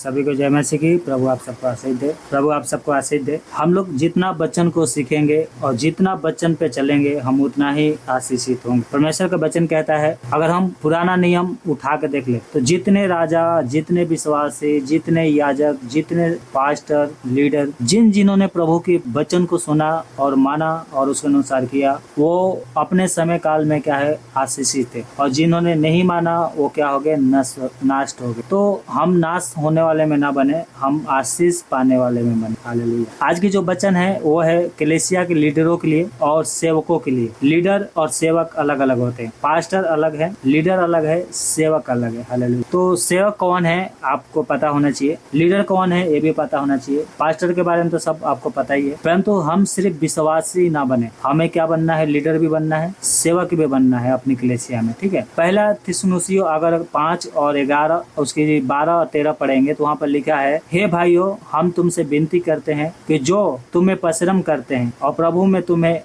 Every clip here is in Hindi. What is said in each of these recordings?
सभी को जय मसीह की। प्रभु आप सबको आशीष दे, प्रभु आप सबको आशीष दे। हम लोग जितना वचन को सीखेंगे और जितना वचन पे चलेंगे हम उतना ही आशीषित होंगे। परमेश्वर का वचन कहता है, अगर हम पुराना नियम उठा के देख ले तो जितने राजा, जितने विश्वासी, जितने याजक, जितने पास्टर, लीडर, जिन्होंने प्रभु के वचन को सुना और माना और उसके अनुसार किया, वो अपने समय काल में क्या है, आशीषित थे। और जिन्होंने नहीं माना वो क्या हो गए, नष्ट हो गए। तो हम नाश होने वाले में ना बने, हम आशीष पाने वाले में बने। हालेलुया। आज की जो वचन है वो है कलीसिया के लीडरों के लिए और सेवकों के लिए। लीडर और सेवक अलग अलग होते हैं। पास्टर अलग है, लीडर अलग है, सेवक अलग है। हालेलुया। तो सेवक कौन है आपको पता होना चाहिए, लीडर कौन है ये भी पता होना चाहिए, पास्टर के बारे में तो सब आपको पता ही है। परंतु हम सिर्फ विश्वासी ना बने, हमें क्या बनना है, लीडर भी बनना है, सेवक भी बनना है अपनी कलीसिया में। ठीक है। पहला थिस्सलुनीसियों अगर 5 और 11 उसकी 12 और 13 पढ़ेंगे तो वहाँ पर लिखा है, हे भाइयों, हम तुमसे विनती करते हैं कि जो तुम्हें परिश्रम करते हैं और प्रभु में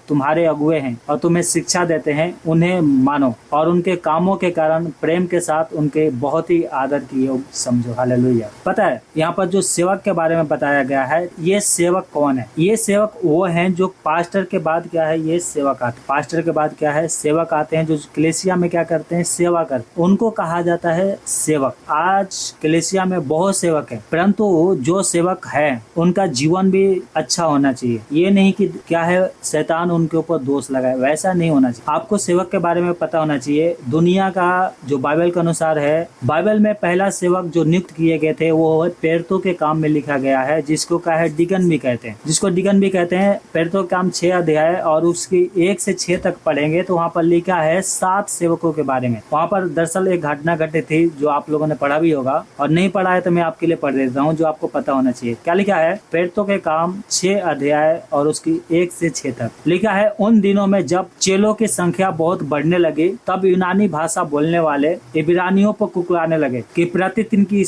तुम्हारे अगुए हैं और तुम्हें शिक्षा देते हैं, उन्हें मानो और उनके कामों के कारण प्रेम के साथ उनके बहुत ही आदर की योग समझो। हालेलुया। पता है यहाँ पर जो सेवक के बारे में बताया गया है, ये सेवक कौन है? ये सेवक वो हैं जो पास्टर के बाद क्या है, ये सेवक आते। पास्टर के बाद क्या है, सेवक आते हैं, जो कलीसिया में क्या करते हैं, सेवा करते, उनको कहा जाता है सेवक। आज कलीसिया में बहुत सेवक है, परंतु जो सेवक है उनका जीवन भी अच्छा होना चाहिए। ये नहीं कि क्या है शैतान उनके ऊपर दोष लगाए, वैसा नहीं होना चाहिए। आपको सेवक के बारे में पता होना चाहिए। दुनिया का जो बाइबल के अनुसार है, बाइबल में पहला सेवक जो नियुक्त किए गए थे वो पेरतों के काम में लिखा गया है, जिसको क्या है, डिकन भी कहते हैं, जिसको डिकन भी कहते हैं। पेरतों के काम 6 अध्याय और उसकी 1 से 6 तक पढ़ेंगे तो वहाँ पर लिखा है 7 सेवकों के बारे में। वहाँ पर दरअसल एक घटना घटित थी जो आप लोगों ने पढ़ा भी होगा, और नहीं पढ़ा है तो मैं आपके लिए पढ़ देता हूँ जो आपको पता होना चाहिए। क्या लिखा है? पेरतों के काम 6 अध्याय और उसकी 1 से 6 तक लिखा है, उन दिनों में जब चेलों की संख्या बहुत बढ़ने लगी, तब यूनानी भाषा बोलने वाले इब्रानियों पर कुकराने लगे कि प्रतिदिन की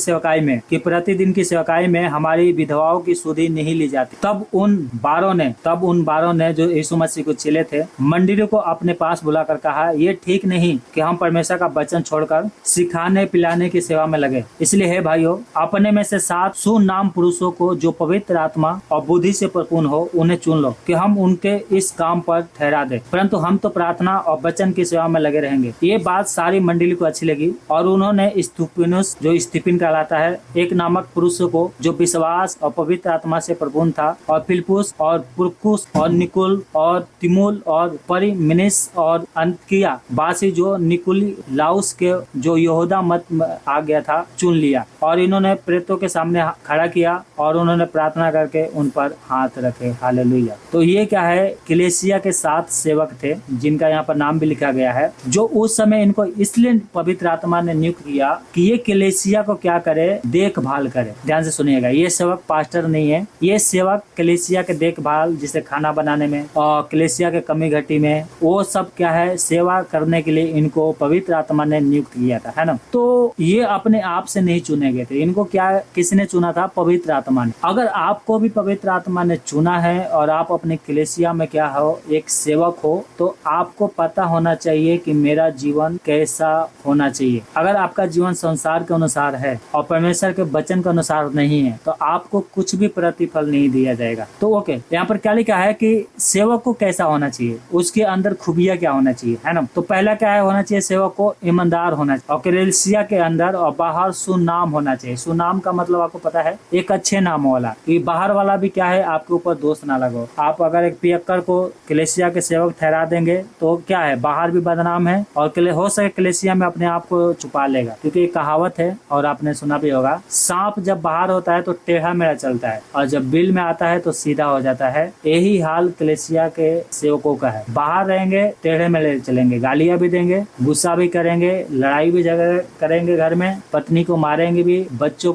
सेवकाई में हमारी विधवाओं की सुधि नहीं ली जाती। तब उन 12 ने जो यीशु मसीह को चेले थे, मंडली को अपने पास बुलाकर कहा, ये ठीक नहीं कि हम परमेश्वर का वचन छोड़कर सिखाने पिलाने की सेवा में लगे। इसलिए हे भाइयों, अपने में से 7 सुनाम पुरुषों को जो पवित्र आत्मा और बुद्धि से परिपूर्ण हो, उन्हें चुन लो कि हम उनके इस काम पर ठहरा दे, परंतु हम तो प्रार्थना और वचन की सेवा में लगे रहेंगे। ये बात सारी मंडली को अच्छी लगी और उन्होंने स्तिफनुस, जो स्तिफिन कहलाता है, एक नामक पुरुष को जो विश्वास और पवित्र आत्मा से परिपूर्ण था, और फिलिप्पुस और पुरकुस और निकुल और तिमुल और परिमिनिस और अंतकिया वासी जो निकुलाउस के जो यहूदा मत आ गया था, चुन लिया। और इन्होंने प्रेतों के सामने खड़ा किया और उन्होंने प्रार्थना करके उन पर हाथ रखे। हालेलुया। तो ये क्या है, कलीसिया के 7 सेवक थे जिनका यहाँ पर नाम भी लिखा गया है, जो उस समय इनको इसलिए पवित्र आत्मा ने नियुक्त किया कि ये कलीसिया को क्या करे, देखभाल करे। ध्यान से सुनिएगा, ये सेवक पास्टर नहीं है, ये सेवक कलीसिया के देखभाल, जिसे खाना बनाने में और कलीसिया के कमी घटी में, वो सब क्या है, सेवा करने के लिए इनको पवित्र आत्मा ने नियुक्त किया था, है ना। तो ये अपने आप से नहीं चुने गए थे, इनको क्या किसने चुना था, पवित्र आत्मा ने। अगर आपको भी पवित्र आत्मा ने चुना है और आप अपने कलीसिया में क्या हो, एक सेवक हो, तो आपको पता होना चाहिए कि मेरा जीवन कैसा होना चाहिए। अगर आपका जीवन संसार के अनुसार है और परमेश्वर के वचन के अनुसार नहीं है तो आपको कुछ भी प्रतिफल नहीं दिया जाएगा। तो ओके, यहाँ पर क्या लिखा है कि सेवक को कैसा होना चाहिए, उसके अंदर खूबियां क्या होना चाहिए, है ना। तो पहला क्या है, होना चाहिए सेवक को ईमानदार होना चाहिए, और कलीसिया के अंदर और बाहर सुनाम होना चाहिए। सुनाम का मतलब आपको पता है, एक अच्छे नाम वाला। ये बाहर वाला भी क्या है, आपके ऊपर दोष ना लगो। आप अगर एक पियक्कर को कलीसिया के सेवक ठहरा देंगे तो क्या है, बाहर भी बदनाम है और हो सके कलीसिया में अपने आप को छुपा लेगा। क्योंकि एक कहावत है और आपने सुना भी होगा, सांप जब बाहर होता है तो टेढ़ा मेढ़ा चलता है और जब बिल में आता है तो सीधा हो जाता है। यही हाल कलीसिया के सेवकों का है। बाहर रहेंगे टेढ़े मेढ़े चलेंगे, गालियां भी देंगे, गुस्सा भी करेंगे, लड़ाई भी झगड़े करेंगे, घर में पत्नी को मारेंगे भी, बच्चों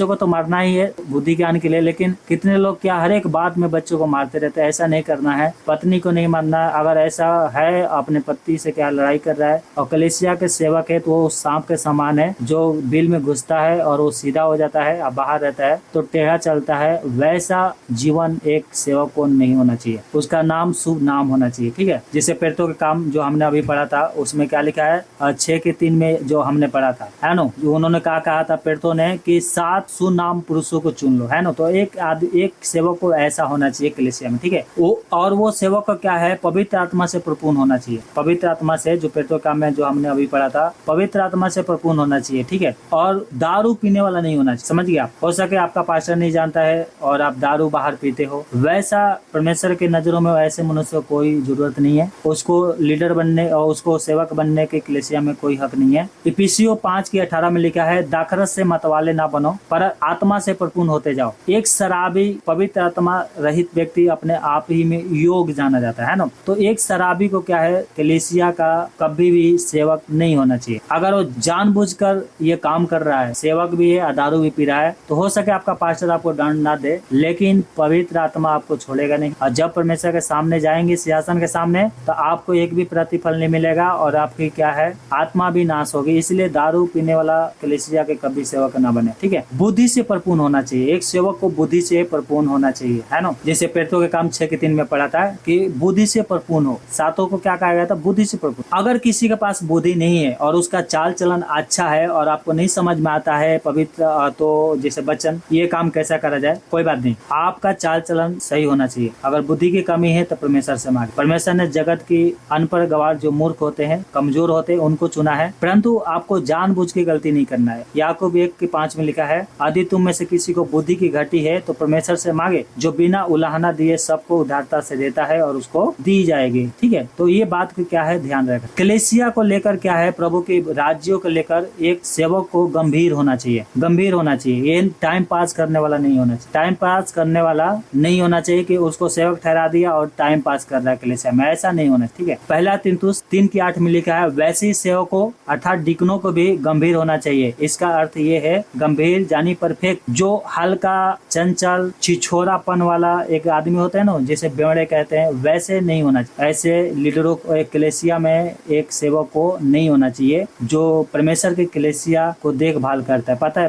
को तो मारना ही है बुद्धि ज्ञान के लिए, लेकिन कितने लोग क्या हर एक बात में बच्चों को मारते रहते हैं। ऐसा नहीं करना है, पत्नी को नहीं मारना। अगर ऐसा है अपने पति से क्या लड़ाई कर रहा है और कलीसिया के सेवक है तो वो सांप के समान है, जो बिल में घुसता है और वो सीधा हो जाता है, अब बाहर रहता है तो टेढ़ा चलता है। वैसा जीवन एक सेवक को नहीं होना चाहिए, उसका नाम शुभ नाम होना चाहिए। ठीक है, जिसे पेरतों के काम जो हमने अभी पढ़ा था उसमें क्या लिखा है, 6 के 3 में जो हमने पढ़ा था, है ना, जो उन्होंने कहा था, पेरतों उन्हें कि 7 सुनाम पुरुषों को चुन लो, है ना। तो एक सेवक को ऐसा होना चाहिए कलीसिया में, ठीक है। वो सेवक का क्या है, पवित्र आत्मा से परिपूर्ण होना चाहिए। पवित्र आत्मा से, जो पेट्रो काम में जो हमने अभी पढ़ा था, पवित्र आत्मा से परिपूर्ण होना चाहिए, ठीक है। और दारू पीने वाला नहीं होना चाहिए, समझ गया। हो सके आपका पास्टर नहीं जानता है और आप दारू बाहर पीते हो, वैसा परमेश्वर की नजरों में ऐसे मनुष्य को कोई जरूरत नहीं है। उसको लीडर बनने और उसको सेवक बनने के कलीसिया में कोई हक नहीं है। इफिसियों 5:18 में लिखा है, दाखरस से मतवाले ना बनो पर आत्मा से परिपूर्ण होते जाओ। एक शराबी पवित्र आत्मा रहित व्यक्ति अपने आप ही में योग्य जाना जाता है ना। तो एक शराबी को क्या है, कलीसिया का कभी भी सेवक नहीं होना चाहिए। अगर वो जानबूझकर ये काम कर रहा है, सेवक भी है, दारू भी पी रहा है, तो हो सके आपका पास्टर आपको दंड ना दे, लेकिन पवित्र आत्मा आपको छोड़ेगा नहीं। और जब परमेश्वर के सामने जाएंगे, सिंहासन के सामने, तो आपको एक भी प्रतिफल नहीं मिलेगा और आपकी क्या है, आत्मा भी नाश होगी। इसलिए दारू पीने वाला कलीसिया के कभी सेवक ना बने, ठीक है। बुद्धि से परिपूर्ण होना चाहिए। एक सेवक को बुद्धि से परिपूर्ण होना चाहिए, है ना। जैसे पेट्रो के काम 6:3 में पढ़ा था कि बुद्धि से परिपूर्ण हो। सातों को क्या कहा गया था, बुद्धि से परिपूर्ण। अगर किसी के पास बुद्धि नहीं है और उसका चाल चलन अच्छा है और आपको नहीं समझ में आता है पवित्र तो जैसे वचन, ये काम कैसा करा जाए, कोई बात नहीं, आपका चाल चलन सही होना चाहिए। अगर बुद्धि की कमी है तो परमेश्वर से मांगे। परमेश्वर ने जगत की अनपढ़ गवार, जो मूर्ख होते हैं, कमजोर होते हैं, उनको चुना है, परंतु आपको जानबूझ के गलती नहीं करना है। याकूब 1:5 में लिखा है, यदि तुम में से किसी को बुद्धि की घटी है तो परमेश्वर से मांगे, जो बिना उलाहना दिए सबको उदारता से देता है और उसको दी जाएगी, ठीक है। तो ये बात की क्या है, ध्यान रखें। कलीसिया को लेकर क्या है, प्रभु के राज्यों को लेकर एक सेवक को गंभीर होना चाहिए, गंभीर होना चाहिए। ये टाइम पास करने वाला नहीं होना चाहिए, टाइम पास करने वाला नहीं होना चाहिए कि उसको सेवक ठहरा दिया और टाइम पास कर रहा है कलीसिया में, ऐसा नहीं होना, ठीक है। पहला तीतुस 3:8 में लिखा है, वैसे ही सेवकों अर्थात डिकनों को भी गंभीर होना चाहिए। इसका अर्थ ये है, गंभीर यानी परफेक्ट। जो हल्का, चंचल, छिछोरापन वाला एक आदमी होता है ना, जैसे बेवड़े कहते हैं, वैसे नहीं होना चाहिए। ऐसे लीडरों को एक कलीसिया में एक सेवक को नहीं होना चाहिए जो परमेश्वर के कलीसिया को देखभाल करता है। पता है,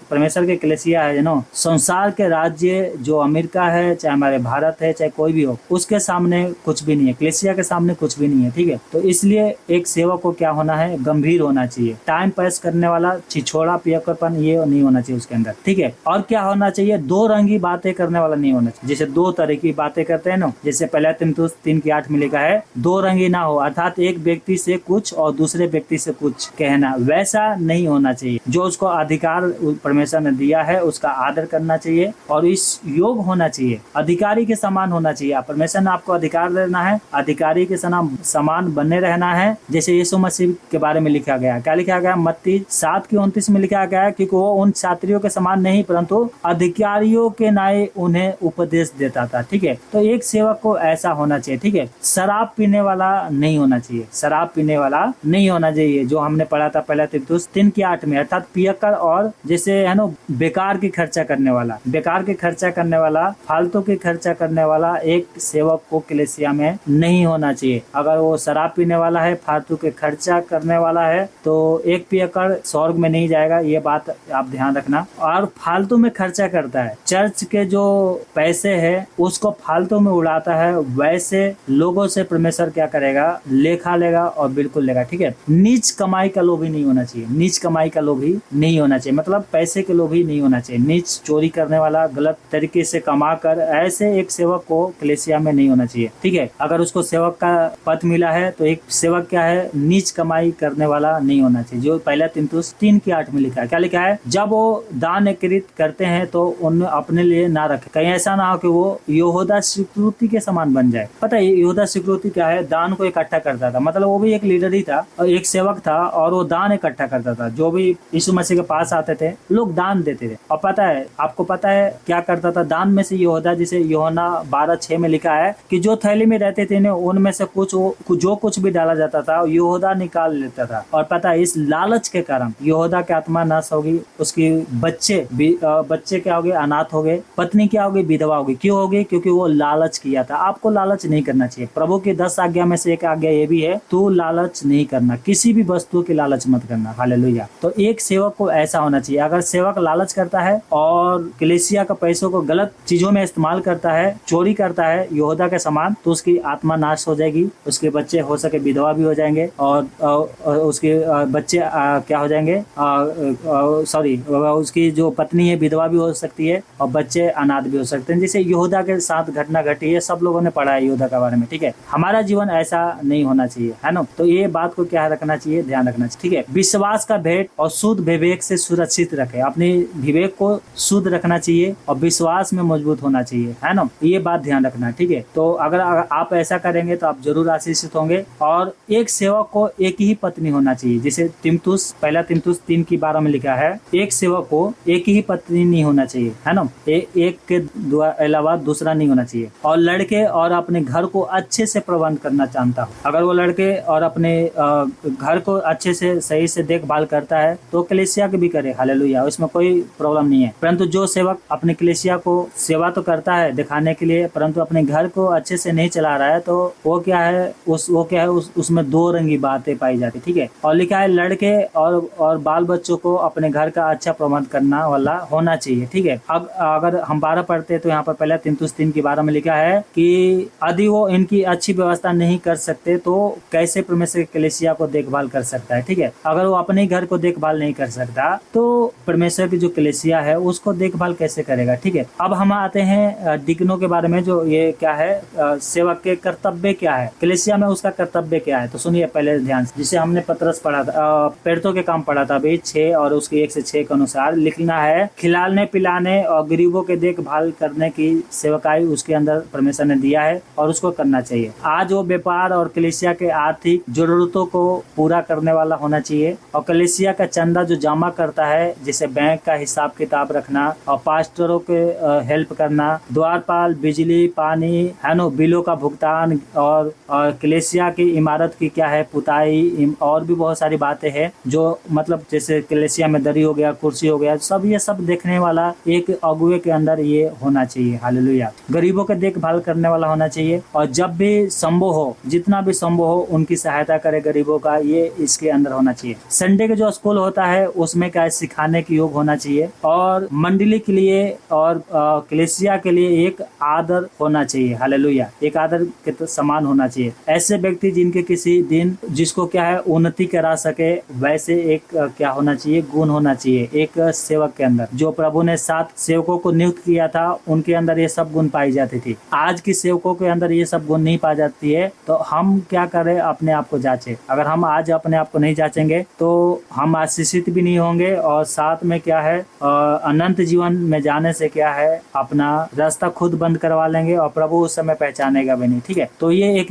परमेश्वर के कलीसिया है ना, संसार के राज्य जो अमेरिका है, चाहे हमारे भारत है, चाहे कोई भी हो, उसके सामने कुछ भी नहीं है, कलीसिया के सामने कुछ भी नहीं है, ठीक है। तो इसलिए एक सेवक को क्या होना है, गंभीर होना चाहिए। टाइम पास करने वाला, छिछोड़ा पियक्कड़पन, ये नहीं होना चाहिए उसके अंदर, ठीक है। और क्या होना चाहिए, दो रंगी बातें करने वाला नहीं होना चाहिए। जैसे दो तरह की बातें करते हैं ना, जैसे पहला तीतुस 3:8 में लिखा है, दो रंगी ना हो, अर्थात एक व्यक्ति से कुछ और दूसरे व्यक्ति से कुछ कहना, वैसा नहीं होना चाहिए। जो उसको अधिकार परमेश्वर ने दिया है उसका आदर करना चाहिए और इस योग होना चाहिए, अधिकारी के समान होना चाहिए। परमेश्वर ने आपको अधिकार देना है, अधिकारी के समान बने रहना है। जैसे यीशु मसीह के बारे में लिखा गया, क्या लिखा गया, मत्ती 7:29 में लिखा गया, क्योंकि वो उन छात्रियों के समान नहीं परंतु अधिकारियों के नाए उन्हें उपदेश देता था, ठीक है। तो एक सेवक को ऐसा होना चाहिए, ठीक है। शराब पीने वाला नहीं होना चाहिए, शराब पीने वाला नहीं होना चाहिए, जो हमने पढ़ा था पहला तीतुस 3:8 में, अर्थात पियक्कड़ और जैसे है ना, बेकार की खर्चा करने वाला, बेकार के खर्चा करने वाला, फालतू की खर्चा करने वाला एक सेवक को कलीसिया में नहीं होना चाहिए। अगर वो शराब पीने वाला है, फालतू के खर्चा करने वाला है, तो एक पियक्कड़ स्वर्ग में नहीं जाएगा, ये बात आप ध्यान रखना। और फालतू में खर्चा करता है, चर्च के जो पैसे है उसको फालतू में उड़ाता है, वैसे लोगों से परमेश्वर क्या करेगा, लेखा लेगा और बिल्कुल लेगा, ठीक है। नीच कमाई का लोभी नहीं होना चाहिए, नीच कमाई का लोभी नहीं होना चाहिए, मतलब पैसे के लोभी नहीं होना चाहिए। नीच चोरी करने वाला, गलत तरीके से कमा कर, ऐसे एक सेवक को कलीसिया में नहीं होना चाहिए, ठीक है। अगर उसको सेवक का पद मिला है तो एक सेवक क्या है, नीच कमाई करने वाला नहीं होना चाहिए, जो पहला तीतुस 3:8 में लिखा है। क्या लिखा है, जब वो दान एकत्रित करते हैं तो उन्हें अपने लिए ना रखे, कहीं ऐसा ना हो कि वो यहूदा स्वीकृति के समान बन जाए। पता है यहूदा स्वीकृति क्या है, दान को इकट्ठा करता था, मतलब वो भी एक लीडर ही था और एक सेवक था और वो दान इकट्ठा करता था। जो भी यीशु मसीह के पास आते थे लोग दान देते थे। और पता है, आपको पता है क्या करता था, दान में से यहूदा, जिसे यूहन्ना 12:6 में लिखा है कि जो थैली में रहते थे ना, उनमें से जो कुछ भी डाला जाता था यहूदा निकाल लेता था। और पता है, इस लालच के कारण यहूदा की आत्मा नाश होगी, उसकी बच्चे क्या हो गए, अनाथ हो गए, पत्नी क्या होगी, विधवा होगी। क्यों होगी, क्योंकि वो लालच किया था। आपको लालच नहीं करना चाहिए। प्रभु की 10 आज्ञा में से एक आज्ञा ये भी है, तू लालच नहीं करना, किसी भी वस्तु की लालच मत करना। हालेलुया। तो एक सेवक को ऐसा होना चाहिए। अगर सेवक लालच करता है और कलीसिया का पैसों को गलत चीजों में इस्तेमाल करता है, चोरी करता है यहूदा के समान, तो उसकी आत्मा नाश हो जाएगी, उसके बच्चे हो सके विधवा भी हो जाएंगे और उसके बच्चे क्या हो जाएंगे, सॉरी उसकी जो पत्नी है विधवा भी हो सकती है और बच्चे अनाथ भी हो सकते हैं। जैसे यहूदा के साथ घटना घटी है, सब लोगों ने पढ़ा है यहूदा के बारे में, ठीक है। हमारा जीवन ऐसा नहीं होना चाहिए, है ना। तो ये बात को क्या रखना चाहिए, ध्यान रखना चाहिए, ठीक है। विश्वास का भेंट और शुद्ध विवेक से सुरक्षित रखे, अपने विवेक को शुद्ध रखना चाहिए और विश्वास में मजबूत होना चाहिए, है ना। ये बात ध्यान रखना, ठीक है। तो अगर आप ऐसा करेंगे तो आप जरूर आशीषित होंगे। और एक सेवक को एक ही पत्नी होना चाहिए, जैसे तिमुथियुस, पहला तिमुथियुस 3:12 में लिखा है, एक सेवक को एक ही पत्नी नहीं होना चाहिए, है ना। एक के अलावा दूसरा नहीं होना चाहिए। और लड़के और अपने घर को अच्छे से प्रबंध करना जानता हो। अगर वो लड़के और अपने घर को अच्छे से सही से देखभाल करता है तो कलीसिया के भी करे, हालेलुया, उसमें कोई प्रॉब्लम नहीं है। परंतु जो सेवक अपने कलीसिया को सेवा तो करता है दिखाने के लिए, परंतु अपने घर को अच्छे से नहीं चला रहा है, तो वो क्या है, उसमें दो रंगी बातें पाई जाती, ठीक है। और लिखा है लड़के और बाल बच्चों को अपने घर का अच्छा प्रबंध करना वाला होना चाहिए, ठीक है। अब अगर हम 12 पढ़ते हैं तो यहाँ पर पहला तिमुथियुस 3:12 में लिखा है कि यदि वो इनकी अच्छी व्यवस्था नहीं कर सकते तो कैसे परमेश्वर की कलीसिया को देखभाल कर सकता है, ठीक है। अगर वो अपने घर को देखभाल नहीं कर सकता तो परमेश्वर की जो कलीसिया है उसको देखभाल कैसे करेगा, ठीक है। अब हम आते हैं डिकनों के बारे में, जो ये क्या है, सेवक के कर्तव्य क्या है, कलीसिया में उसका कर्तव्य क्या है। तो सुनिए पहले ध्यान से, जिसे हमने पतरस पढ़ा था, पेड़ों के काम पढ़ा था अभी 6 और उसके 1 से 6 के अनुसार लिखना है, खिलाने पिलाने और गरीबों के देखभाल करने की सेवकाई उसके अंदर परमेश्वर ने दिया है और उसको करना चाहिए। आज वो व्यापार और कलीसिया के आर्थिक जरूरतों को पूरा करने वाला होना चाहिए और कलीसिया का चंदा जो जमा करता है, जैसे बैंक का हिसाब किताब रखना और पास्टरों के हेल्प करना, द्वारपाल, बिजली, पानी, है नो, बिलों का भुगतान और कलीसिया की इमारत की क्या है, पुताई, और भी बहुत सारी बातें हैं जो मतलब जैसे कलीसिया में दरी हो गया, कुर्सी हो गया, सब ये सब देखने वाला एक अगुवे के अंदर ये होना चाहिए, हालेलुया। गरीबों के देखभाल करने वाला होना चाहिए और जब भी संभव हो, जितना भी संभव हो, उनकी सहायता करे गरीबों का, ये इसके अंदर होना चाहिए। संडे के जो स्कूल होता है उसमें क्या है, सिखाने के योग होना चाहिए और मंडली के लिए और कलीसिया के लिए एक आदर होना चाहिए, हालेलुया, एक आदर के समान होना चाहिए। ऐसे व्यक्ति जिनके किसी दिन जिसको क्या है उन्नति करा सके, वैसे एक क्या होना चाहिए, गुण होना चाहिए एक सेवक के अंदर। जो प्रभु ने 7 सेवकों को नियुक्त किया था उनके अंदर ये सब गुण पाई जाती थी। आज की सेवकों के अंदर ये सब गुण नहीं पाई जाती है, तो हम क्या करें, अपने आप को जांचे। अगर हम आज अपने आप को नहीं जांचेंगे तो हम आशीषित भी नहीं होंगे और साथ में क्या है, अनंत जीवन में जाने से क्या है, अपना रास्ता खुद बंद करवा लेंगे और प्रभु उस समय पहचानेगा भी नहीं, ठीक है। तो ये एक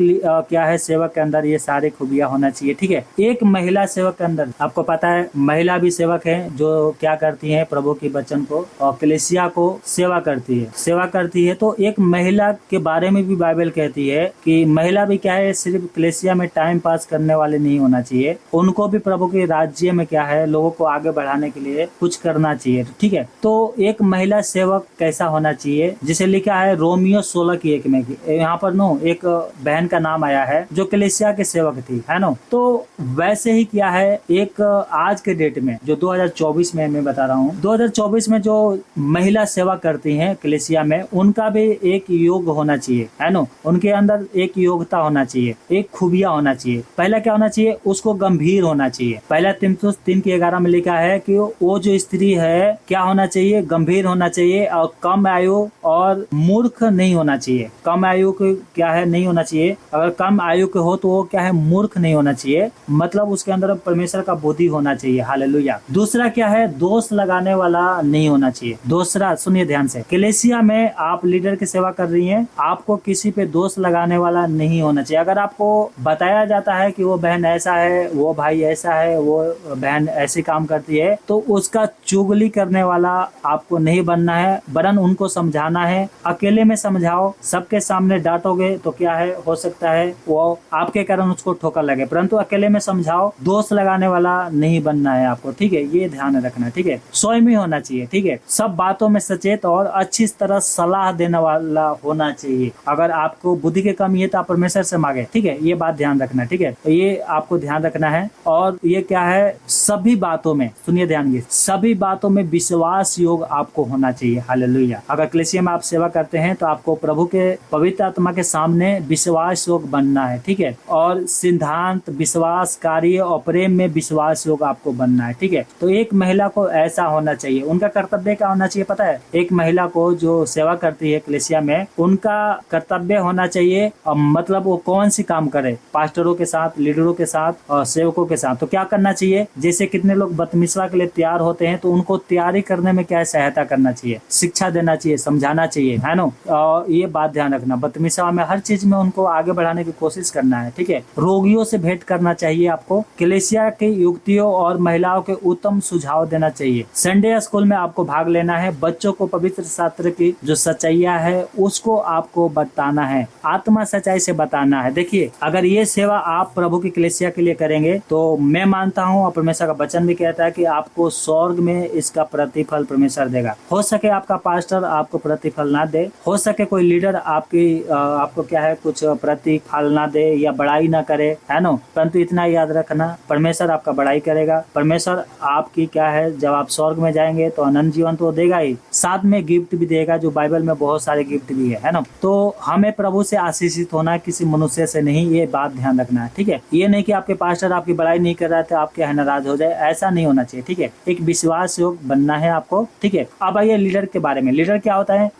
क्या है, सेवक के अंदर ये सारी खूबियां होना चाहिए, ठीक है। एक महिला सेवक के अंदर, आपको पता है महिला भी सेवक है जो क्या करती है, प्रभु की वचन को और कलीसिया को सेवा करती है। तो एक महिला के बारे में भी बाइबल कहती है कि महिला भी क्या है, सिर्फ कलीसिया में टाइम पास करने वाले नहीं होना चाहिए, उनको भी प्रभु के राज्य में क्या है, लोगों को आगे बढ़ाने के लिए कुछ करना चाहिए, ठीक है। तो एक महिला सेवक कैसा होना चाहिए, जिसे लिखा है रोमियो 16:1 में, यहाँ पर नो एक बहन का नाम आया है जो कलीसिया के सेवक थी, है ना। तो वैसे ही क्या है, एक आज के डेट में जो 2024 में मैं बता रहा हूँ, 2024 में जो महिला सेवा करती हैं कलीसिया में, उनका भी एक योग होना चाहिए, है ना। उनके अंदर एक योग्यता होना चाहिए, एक खूबिया होना चाहिए। पहला क्या होना चाहिए, उसको गंभीर होना चाहिए। पहला तिमुथियुस 3:11 में लिखा है कि वो जो स्त्री है क्या होना चाहिए, गंभीर होना चाहिए और कम आयु और मूर्ख नहीं होना चाहिए। कम आयु के क्या है, नहीं होना चाहिए। अगर कम आयु के हो तो वो क्या है, मूर्ख नहीं होना चाहिए, मतलब उसके अंदर परमेश्वर का बुद्धि होना चाहिए, हालेलुया। दूसरा क्या है, दोष लगाने वाला नहीं होना चाहिए। दूसरा सुनिए ध्यान से, कलीसिया में आप लीडर की सेवा कर रही हैं, आपको किसी पे दोष लगाने वाला नहीं होना चाहिए। अगर आपको बताया जाता है कि वो बहन ऐसा है, वो भाई ऐसा है, वो बहन ऐसे काम करती है, तो उसका चुगली करने वाला आपको नहीं बनना है, वरन उनको समझाना है। अकेले में समझाओ, सबके सामने डांटोगे तो क्या है, हो सकता है वो आपके कारण उसको ठोकर लगे, परंतु अकेले में समझाओ, दोष लगाने वाला नहीं बनना है आपको, ठीक है। ये ध्यान रखना, ठीक है। स्वयं ही होना चाहिए, ठीक है। सब बातों में सचेत और अच्छी तरह सलाह देने वाला होना चाहिए। अगर आपको बुद्धि की कमी है तो आप परमेश्वर से मांगे, ठीक है। ये बात ध्यान रखना, ठीक है। तो ये आपको ध्यान रखना है। और ये क्या है, सभी बातों में, सुनिए ध्यान से, सभी बातों में विश्वास योग आपको होना चाहिए, हालेलुया। अगर कलीसिया में आप सेवा करते हैं तो आपको प्रभु के पवित्र आत्मा के सामने विश्वास योग बनना है, ठीक है। और सिद्धांत, विश्वास, कार्य और प्रेम में विश्वास योग आपको बनना है, ठीक है। तो एक महिला को ऐसा होना चाहिए, उनका कर्तव्य क्या होना चाहिए पता है? एक महिला को जो सेवा करती है कलीसिया में, उनका कर्तव्य होना चाहिए, मतलब वो कौन सी काम करे, पास्टरों के साथ, लीडरों के साथ और सेवकों के साथ। तो क्या करना चाहिए? जैसे कितने लोग बपतिस्मा के लिए तैयार होते हैं, तो उनको तैयारी करने में क्या सहायता करना चाहिए, शिक्षा देना चाहिए, समझाना चाहिए, है ना। और ये बात ध्यान रखना, बपतिस्मा में हर चीज में उनको आगे बढ़ाने की कोशिश करना है, ठीक है। रोगियों से भेंट करना चाहिए आपको, कलीसिया के युवतियों और महिलाओं के उत्तम सुझाव देना चाहिए। संडे स्कूल में आपको भाग लेना है, बच्चों को पवित्र शास्त्र की जो सच्चाइयां है उसको आपको बताना है, आत्मा सच्चाई से बताना है। देखिए, अगर ये सेवा आप प्रभु की कलीसिया के लिए करेंगे तो मैं मानता हूँ, और परमेश्वर का वचन भी कहता है कि आपको स्वर्ग में इसका प्रतिफल परमेश्वर देगा। हो सके आपका पास्टर आपको प्रतिफल ना दे, हो सके कोई लीडर आपको क्या है कुछ प्रतिफल ना दे या बड़ाई ना करे, है ना, परंतु इतना याद रखना, परमेश्वर आपका बड़ाई करेगा। परमेश्वर आपकी क्या है, जब आप स्वर्ग में जाएंगे तो अनंत जीवन तो देगा ही, साथ में गिफ्ट भी देगा, जो बाइबल में बहुत सारे गिफ्ट भी है ना। तो हमें प्रभु से आशीषित होना है, किसी मनुष्य से नहीं, ये बात ध्यान रखना है, ठीक है। ये नहीं कि आपके पास्टर आपकी बड़ाई नहीं कर रहा था आपके यहाँ नाराज हो जाए, ऐसा नहीं होना चाहिए, ठीक है। एक विश्वास योग्य बनना है आपको, ठीक है। अब आइए लीडर के बारे में, लीडर क्या होता है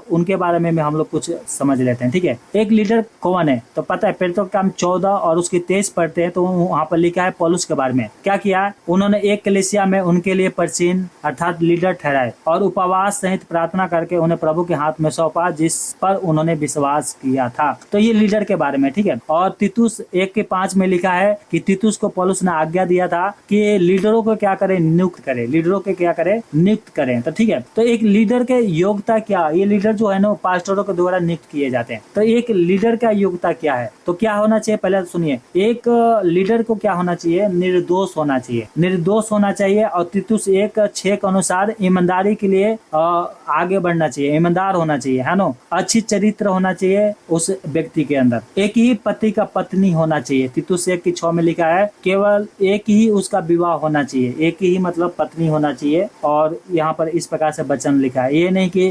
उनके बारे में हम लोग कुछ समझ लेते हैं, ठीक है। एक लीडर कौन है तो पता है, प्रेरितों के काम 14 और उसकी 23 पढ़ते हैं तो वहाँ पर लिखा है पौलुस के बारे में। क्या किया उन्होंने? एक कलीसिया में उनके लिए परसीन अर्थात लीडर ठहराए और उपवास सहित प्रार्थना करके उन्हें प्रभु के हाथ में सौंपा, जिस पर उन्होंने विश्वास किया था। तो ये लीडर के बारे में, ठीक है। और तीतुस 1:5 में लिखा है कि तीतुस को पौलुस ने आज्ञा दिया था कि लीडरों को क्या करे, नियुक्त करे, लीडरों के क्या करे, नियुक्त करें। तो ठीक है, तो एक लीडर के योग्यता क्या, ये लीडर जो है ना पास्टरों के द्वारा नियुक्त किए जाते हैं। तो एक लीडर का योग्यता क्या है, तो क्या होना चाहिए पहले सुनिए। एक लीडर को क्या होना चाहिए, निर्दोष होना चाहिए, निर्दोष होना चाहिए। और तीतुस 1:6 के अनुसार ईमानदारी के लिए आगे बढ़ना चाहिए, ईमानदार होना चाहिए, है ना, अच्छी चरित्र होना चाहिए उस व्यक्ति के अंदर। एक ही पति का पत्नी होना चाहिए, तीतुस 1:6 में लिखा है केवल एक ही उसका विवाह होना चाहिए, एक ही मतलब पत्नी होना चाहिए। और यहाँ पर इस प्रकार से वचन लिखा है, ये नहीं कि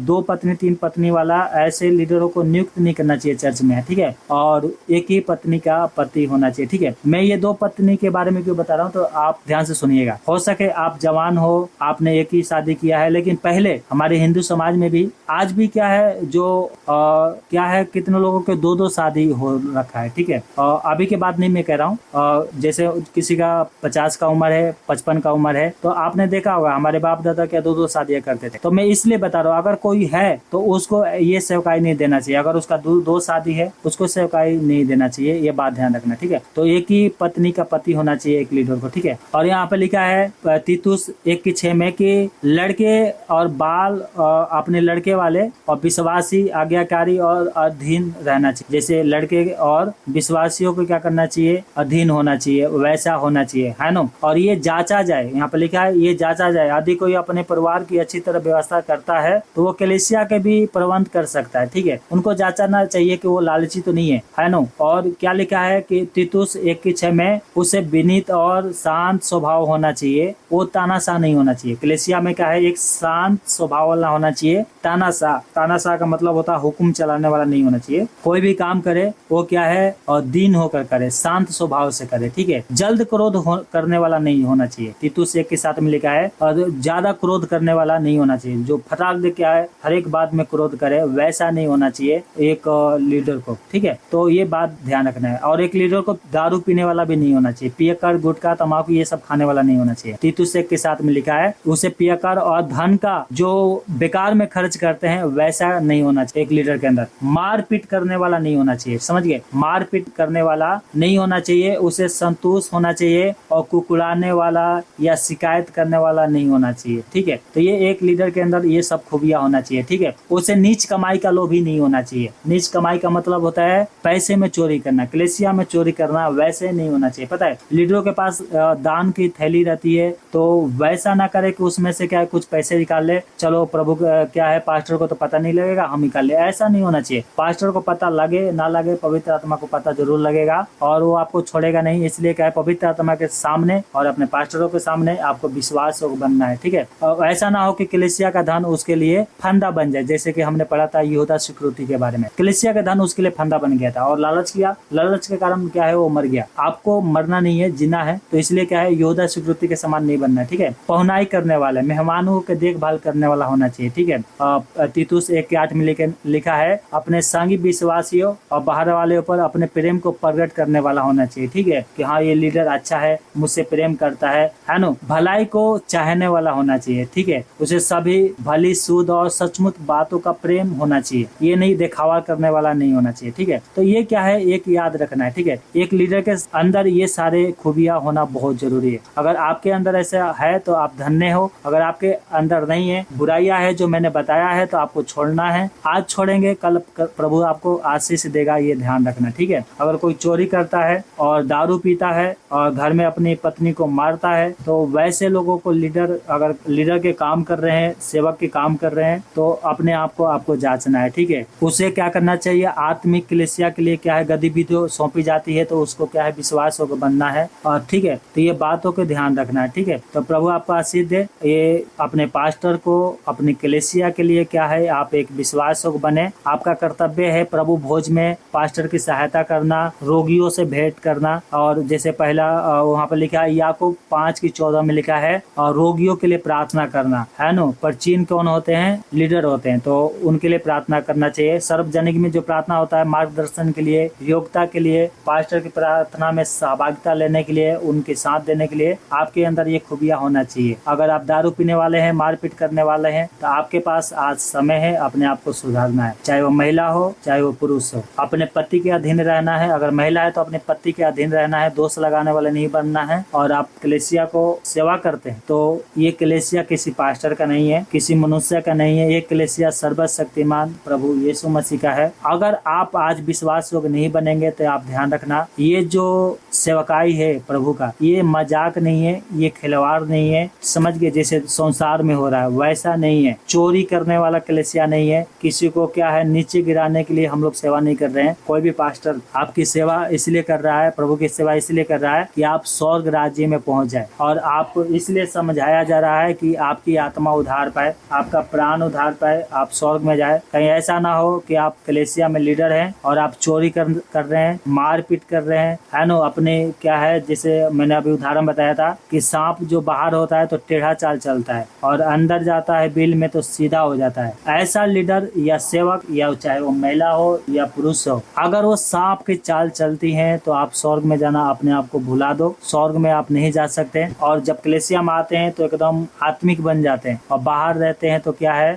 2 पत्नी 3 पत्नी वाला, ऐसे लीडरों को नियुक्त नहीं करना चाहिए चर्च में, ठीक है। और एक ही पत्नी का पति होना चाहिए, ठीक है। मैं ये 2 पत्नी के बारे में क्यों बता रहा हूँ, तो आप ध्यान से सुनिएगा। हो सके आप जवान हो, आपने एक ही शादी किया है, लेकिन पहले हमारे हिंदू समाज में भी आज भी क्या है जो क्या है, कितने लोगों के 2-2 शादी हो रखा है, ठीक है। अभी के बात नहीं मैं कह रहा हूँ, जैसे किसी का 50 का उम्र है, 55 का उम्र है, तो आपने देखा होगा हमारे बाप दादा क्या 2-2 शादियां करते थे। तो मैं इसलिए बता रहा हूँ, अगर कोई है तो उसको ये सेवकाई नहीं देना चाहिए, अगर उसका 2 शादी है उसको सेवकाई नहीं देना चाहिए, ये बात ध्यान रखना, ठीक है। तो एक ही पत्नी का पति होना चाहिए एक लीडर को, ठीक है। और यहाँ पे लिखा है तीतुस 1:6 में कि लड़के और बाल अपने लड़के वाले और विश्वासी, आज्ञाकारी और अधीन रहना चाहिए। जैसे लड़के और विश्वासियों को क्या करना चाहिए, अधीन होना चाहिए, वैसा होना चाहिए, है ना। और ये जांचा जाए, यहाँ पे लिखा है ये जांचा जाए, यदि कोई अपने परिवार की अच्छी तरह व्यवस्था करता है तो वो कलीसिया के भी प्रबंध कर सकता है, ठीक है। उनको जांचना चाहिए कि वो लालची तो नहीं है ना। और क्या लिखा है कि तीतुस 1:6 में उसे विनीत और शांत स्वभाव होना चाहिए, वो तानाशाह नहीं होना चाहिए। कलीसिया में क्या है, एक शांत स्वभाव वाला होना चाहिए, तानाशाह का मतलब होता है हुक्म चलाने वाला नहीं होना चाहिए। कोई भी काम करे वो क्या है, और दीन होकर करे, शांत स्वभाव से करे, ठीक है। जल्द क्रोध करने वाला नहीं होना चाहिए, तीतुस 1:7 में लिखा है। और ज्यादा क्रोध करने वाला नहीं होना चाहिए, जो फटाक दे क्या है हर एक बात में क्रोध करे, वैसा नहीं होना चाहिए एक लीडर को, ठीक है। तो ये बात ध्यान रखना है। और एक लीडर को दारू पीने वाला भी नहीं होना चाहिए, पियकर, गुटखा, तंबाकू ये सब खाने वाला नहीं होना चाहिए। तीतुस 1:7 में लिखा है उसे पियकर और धन का जो बेकार में खर्च करते हैं वैसा नहीं होना चाहिए एक लीडर के अंदर। मारपीट करने वाला नहीं होना चाहिए, समझ गए, मारपीट करने वाला नहीं होना चाहिए। उसे संतुष्ट होना चाहिए और कुकुलाने वाला या शिकायत करने वाला नहीं होना चाहिए, ठीक है। तो ये एक लीडर के अंदर ये सब खूबियां होना चाहिए, ठीक है। उसे नीच कमाई का लोभी नहीं होना चाहिए। नीच कमाई का मतलब होता है पैसे में चोरी करना, कलीसिया में चोरी करना, वैसे नहीं होना चाहिए। पता है लीडरों के पास दान की थैली रहती है, तो वैसा ना करे कि उसमें से क्या है कुछ पैसे निकाल ले, चलो प्रभु क्या है पास्टर को तो पता नहीं लगेगा, हम निकाल ले, ऐसा नहीं होना चाहिए। पास्टर को पता लगे ना लगे, पवित्र आत्मा को पता जरूर लगेगा और वो आपको छोड़ेगा नहीं। इसलिए क्या है, पवित्र आत्मा के सामने और अपने पास्टरों के सामने आपको विश्वास बनना है, ठीक है। और ऐसा ना हो कि कलीसिया का धन उसके लिए फंदा बन जाए, जैसे कि हमने पढ़ा था यहूदा इस्करियोती के बारे में। कलीसिया का धन उसके लिए फंदा बन गया था और लालच किया, लालच के कारण क्या है वो मर गया। आपको मरना नहीं है, जीना है। तो इसलिए क्या है, यहूदा इस्करियोती संस्कृति के समान नहीं बनना है, ठीक है। पहुनाई करने वाला, मेहमानों के देखभाल करने वाला होना चाहिए, ठीक है। तीतुस 1:8 में लिखा है, अपने संगी विश्वासियों और बाहर वाले ऊपर अपने प्रेम को प्रकट करने वाला होना चाहिए, ठीक है, कि हाँ ये लीडर अच्छा है, मुझसे प्रेम करता है ना। भलाई को चाहने वाला होना चाहिए, ठीक है। उसे सभी भली शुद्ध और सचमुच बातों का प्रेम होना चाहिए, ये नहीं दिखावा करने वाला नहीं होना चाहिए, ठीक है। तो ये क्या है, एक याद रखना है, ठीक है। एक लीडर के अंदर ये सारे खूबियां होना बहुत जरूरी है। अगर आपके अंदर ऐसा है तो आप धन्य हो, अगर आपके अंदर नहीं है, बुराइयां है जो मैंने बताया है, तो आपको छोड़ना है। आज छोड़ेंगे, कल प्रभु आपको आशीष देगा, ये ध्यान रखना, ठीक है। अगर कोई चोरी करता है और दारू पीता है और घर में अपनी पत्नी को मारता है, तो वैसे लोगों को अगर लीडर के काम कर रहे हैं, सेवक के काम कर रहे हैं, तो अपने आप को आपको जांचना है, ठीक है। उसे क्या करना चाहिए, आत्मिक कलीसिया के लिए क्या है गतिविधि सौंपी जाती है, तो उसको क्या है विश्वास होकर बनना है, और ठीक है। तो ये बातों को ध्यान रखना है, ठीक है। तो प्रभु आपको आशीष दे। ये अपने पास्टर को, अपनी कलीसिया के लिए क्या है, आप एक विश्वास होकर बने। आपका कर्तव्य है प्रभु भोज में पास्टर की सहायता करना, रोगियों से भेंट करना, और जैसे पहला वहाँ पर लिखा है याकूब 5:14 में लिखा है, और रोगियों के लिए प्रार्थना करना, है ना। पर चीन कौन होते हैं, लीडर होते हैं, तो उनके लिए प्रार्थना करना चाहिए। सार्वजनिक में जो प्रार्थना होता है, मार्गदर्शन के लिए, योग्यता के लिए, पास्टर की प्रार्थना में सहभागिता लेने के लिए, उनके साथ देने के लिए आपके अंदर ये खूबियां होना चाहिए। अगर आप दारू पीने वाले हैं, मारपीट करने वाले हैं, तो आपके पास आज समय है अपने आप को सुधारना है, चाहे वो महिला हो चाहे वो पुरुष हो। अपने पति के अधीन रहना है, अगर महिला है तो अपने पति के अधीन रहना है, दोष लगाने वाले नहीं बनना है। और आप कलीसिया को सेवा करते हैं, तो ये कलीसिया किसी पास्टर का नहीं है, किसी मनुष्य का नहीं है, ये कलीसिया सर्वशक्तिमान प्रभु यीशु मसीह का है। अगर आप आज विश्वास योग्य नहीं बनेंगे, तो आप ध्यान रखना, ये जो सेवकाई है प्रभु का, ये मजाक नहीं है, ये खिलवाड़ नहीं है, समझ गए। जैसे संसार में हो रहा है वैसा नहीं है, चोरी करने वाला कलीसिया नहीं है, किसी को क्या है नीचे गिराने के लिए हम लोग सेवा नहीं कर रहे हैं। कोई भी पास्टर आपकी सेवा इसलिए कर रहा है, प्रभु की सेवा इसलिए कर रहा है कि आप स्वर्ग राज्य में पहुंच जाए, और आपको इसलिए समझाया जा रहा है कि आपकी आत्मा उधार पाए, आपका प्राण उधार पाए, आप स्वर्ग में जाए। कहीं ऐसा ना हो कि आप कलीसिया में लीडर हैं और आप चोरी कर रहे हैं, मारपीट कर रहे हैं, है ना। अपने क्या है, जैसे मैंने अभी उदाहरण बताया था कि सांप जो बाहर होता है तो टेढ़ा चाल चलता है, और अंदर जाता है बिल में तो सीधा हो जाता है। ऐसा लीडर या सेवक, या चाहे वो महिला हो या पुरुष हो, अगर वो सांप की चाल चलती है, तो आप स्वर्ग में जाना अपने आप को भुला दो, स्वर्ग में आप नहीं जा सकते। और जब कलीसिया में आते हैं तो एकदम आत्मिक बन जाते हैं, और बाहर रहते हैं तो क्या है,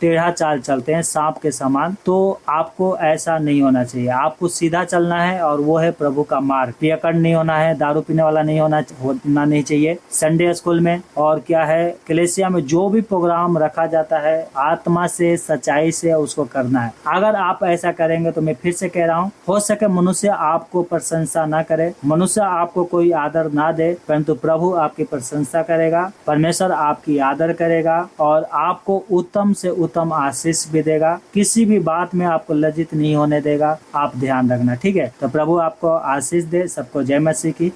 टेढ़ा चाल चलते हैं सांप के समान। तो आपको ऐसा नहीं होना चाहिए, आपको सीधा चलना है, और वो है प्रभु का मार्ग। पियक्कड़ नहीं होना है, दारू पीने वाला नहीं होना नहीं चाहिए। संडे स्कूल में और क्या है कलीसिया में जो भी प्रोग्राम रखा जाता है, आत्मा से सच्चाई से उसको करना है। अगर आप ऐसा करेंगे, तो मैं फिर से कह रहा हूँ, हो सके मनुष्य आपको प्रशंसा ना करे, मनुष्य आपको कोई आदर ना दे, परंतु प्रभु आपकी प्रशंसा करेगा, परमेश्वर आपकी आदर करेगा, और आपको उत्तम से उत्तम आशीष भी देगा। किसी भी बात में आपको लज्जित नहीं होने देगा, आप ध्यान रखना, ठीक है। तो प्रभु आपको आशीष दे। सबको जय मसीह की।